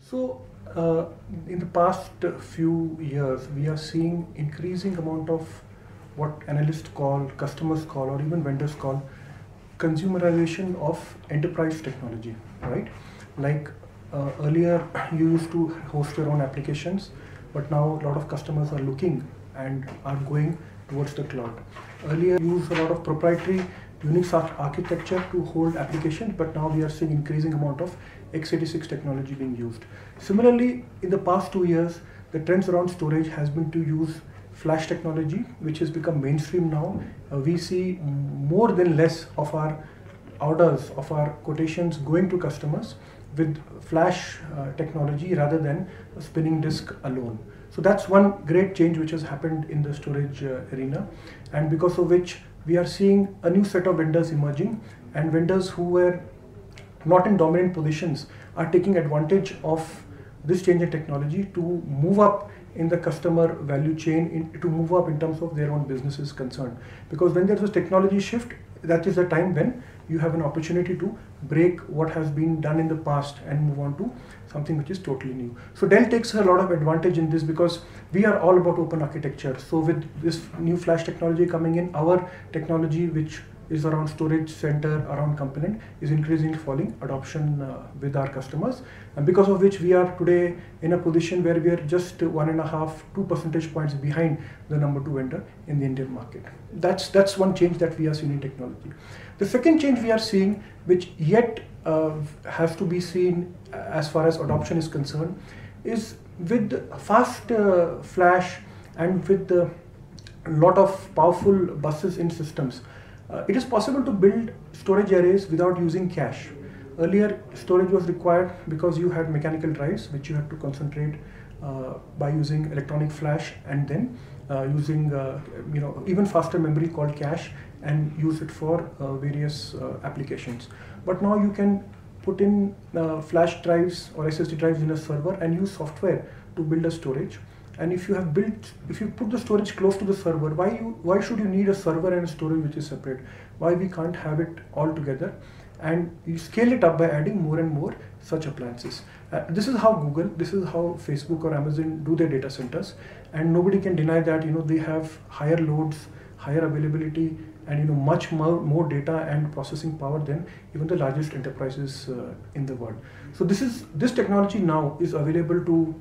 So, uh, in the past few years, we are seeing increasing amount of what analysts call, customers call, or even vendors call consumerization of enterprise technology, right? Like earlier, you used to host your own applications, but now a lot of customers are looking and are going towards the cloud. Earlier, you used a lot of proprietary Unix architecture to hold applications, but now we are seeing increasing amount of x86 technology being used. Similarly, in the past 2 years, the trends around storage has been to use flash technology, which has become mainstream now. We see more than less of our orders, of our quotations going to customers with flash technology rather than a spinning disk alone. So that's one great change which has happened in the storage arena, and because of which we are seeing a new set of vendors emerging, and vendors who were not in dominant positions are taking advantage of this change in technology to move up in the customer value chain, to move up in terms of their own business is concerned. Because when there's a technology shift, that is the time when you have an opportunity to break what has been done in the past and move on to something which is totally new. So Dell takes a lot of advantage in this because we are all about open architecture. So with this new flash technology coming in, our technology, which is around storage center, around component, is increasingly falling adoption with our customers, and because of which we are today in a position where we are just 1.5–2 percentage points behind the number 2 vendor in the Indian market. That's one change that we are seeing in technology. The second change we are seeing, which yet has to be seen as far as adoption is concerned, is with fast flash and with a lot of powerful buses in systems. It is possible to build storage arrays without using cache. Earlier, storage was required because you had mechanical drives which you had to concentrate by using electronic flash, and then using even faster memory called cache, and use it for various applications. But now you can put in flash drives or SSD drives in a server and use software to build a storage. And if you put the storage close to the server, why should you need a server and a storage which is separate? Why we can't have it all together? And you scale it up by adding more and more such appliances. This is how Google, this is how Facebook or Amazon do their data centers, and nobody can deny that they have higher loads, higher availability, and much more data and processing power than even the largest enterprises in the world. So this technology now is available to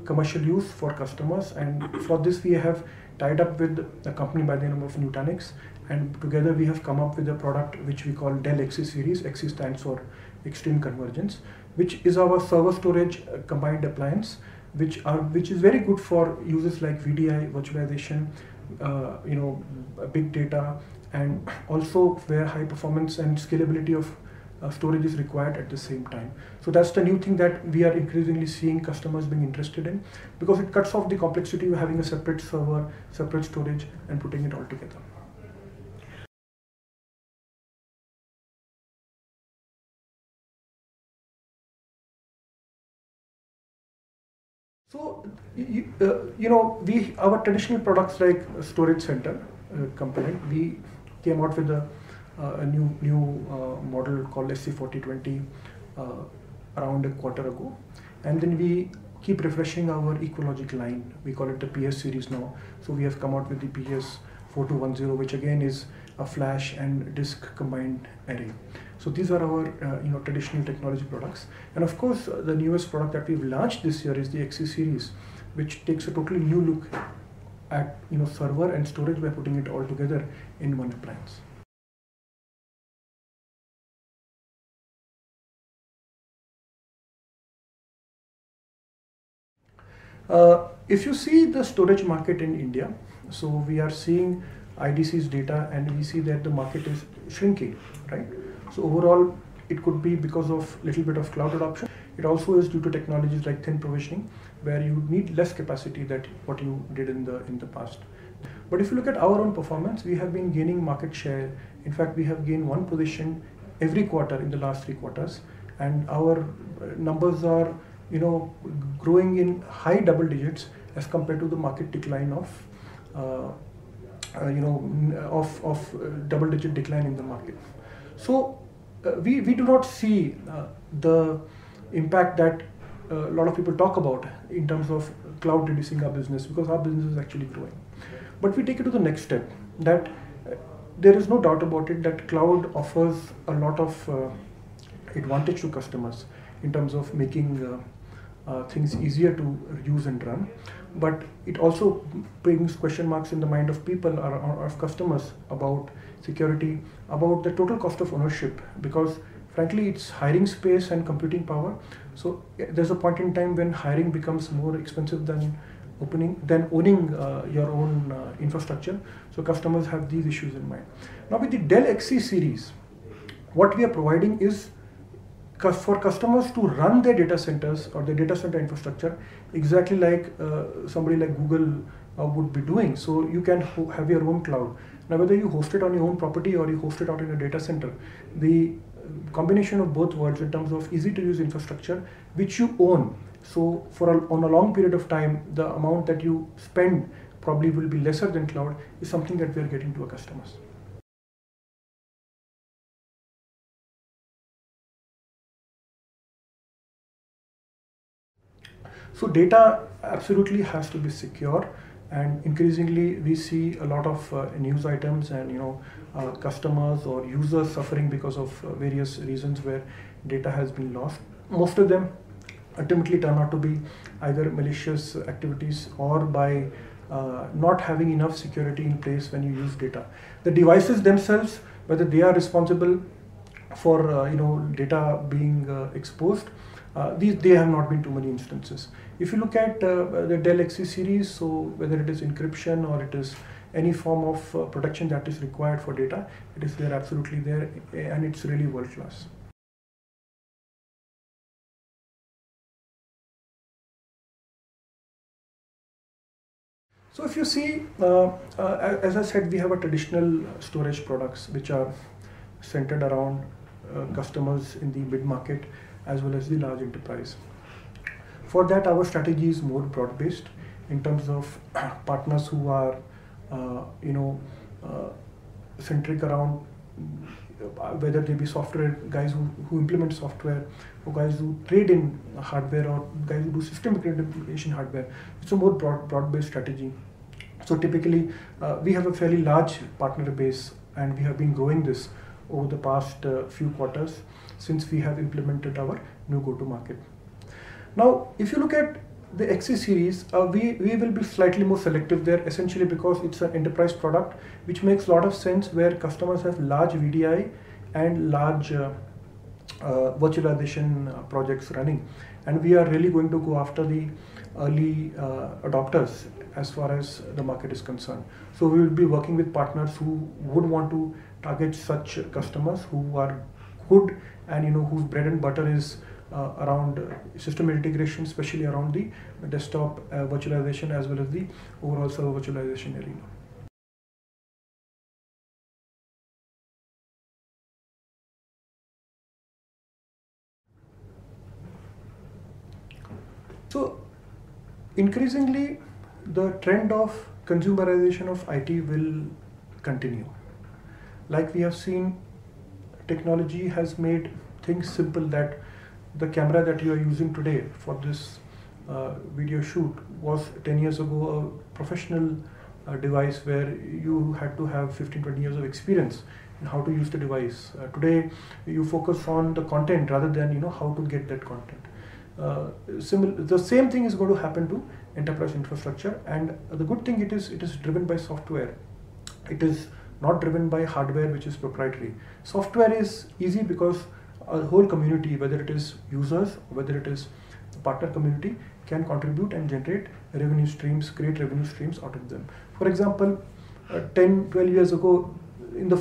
commercial use for customers, and for this we have tied up with a company by the name of Nutanix, and together we have come up with a product which we call Dell XC series. XC stands for Extreme Convergence, which is our server storage combined appliance, which is very good for uses like VDI, virtualization, big data, and also where high performance and scalability of storage is required at the same time. So that's the new thing that we are increasingly seeing customers being interested in, because it cuts off the complexity of having a separate server, separate storage, and putting it all together. So, our traditional products like storage center component, we came out with a new model called SC4020 around a quarter ago, and then we keep refreshing our EqualLogic line. We call it the PS series now. So we have come out with the PS4210, which again is a flash and disk combined array. So these are our traditional technology products, and of course the newest product that we've launched this year is the XC series, which takes a totally new look at server and storage by putting it all together in one appliance. If you see the storage market in India, so we are seeing IDC's data, and we see that the market is shrinking, right? So overall, it could be because of little bit of cloud adoption. It also is due to technologies like thin provisioning, where you need less capacity than what you did in the past. But if you look at our own performance, we have been gaining market share. In fact, we have gained one position every quarter in the last 3 quarters, and our numbers are growing in high double digits as compared to the market decline of double-digit decline in the market. So we do not see the impact that a lot of people talk about in terms of cloud reducing our business, because our business is actually growing. But we take it to the next step, that there is no doubt about it that cloud offers a lot of advantage to customers in terms of making things easier to use and run. But it also brings question marks in the mind of people or of customers about security, about the total cost of ownership, because frankly it's hiring space and computing power. So there's a point in time when hiring becomes more expensive than owning your own infrastructure. So customers have these issues in mind. Now with the Dell XC series, what we are providing is for customers to run their data centers or their data center infrastructure exactly like somebody like Google would be doing. So you can have your own cloud. Now whether you host it on your own property or you host it out in a data center, the combination of both worlds in terms of easy to use infrastructure which you own. So on a long period of time, the amount that you spend probably will be lesser than cloud, is something that we are getting to our customers. So data absolutely has to be secure, and increasingly we see a lot of news items and customers or users suffering because of various reasons where data has been lost. Most of them ultimately turn out to be either malicious activities or by not having enough security in place when you use data. The devices themselves, whether they are responsible for data being exposed, they have not been too many instances. If you look at the Dell XC series, so whether it is encryption or it is any form of protection that is required for data, it is there, absolutely there, and it's really world class. So if you see, as I said, we have a traditional storage products which are centered around customers in the mid-market as well as the large enterprise. For that, our strategy is more broad-based in terms of partners who are, centric around whether they be software guys who implement software, or guys who trade in hardware, or guys who do system integration hardware. It's a more broad-based strategy. So typically, we have a fairly large partner base, and we have been growing this over the past few quarters since we have implemented our new go-to-market. Now, if you look at the XC series, we will be slightly more selective there, essentially because it's an enterprise product, which makes a lot of sense where customers have large VDI and large virtualization projects running. And we are really going to go after the early adopters as far as the market is concerned. So we will be working with partners who would want to target such customers who are good and whose bread and butter is around system integration, especially around the desktop virtualization as well as the overall server virtualization arena. So increasingly, the trend of consumerization of IT will continue. Like we have seen, technology has made things simple, that the camera that you are using today for this video shoot was 10 years ago a professional device where you had to have 15-20 years of experience in how to use the device. Today you focus on the content rather than how to get that content. The same thing is going to happen to enterprise infrastructure, and the good thing it is driven by software. It is not driven by hardware which is proprietary. Software is easy because a whole community, whether it is users or whether it is the partner community, can contribute and generate revenue streams, create revenue streams out of them. For example, 10-12 years ago, in the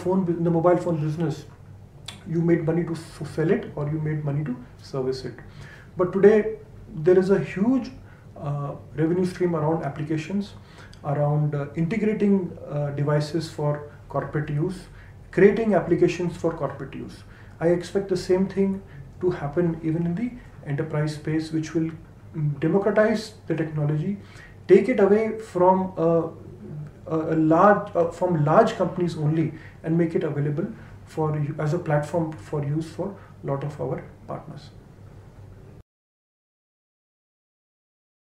mobile phone business, you made money to sell it or you made money to service it. But today there is a huge revenue stream around applications, around integrating devices for corporate use, creating applications for corporate use. I expect the same thing to happen even in the enterprise space, which will democratize the technology, take it away from large companies only, and make it available as a platform for use for a lot of our partners.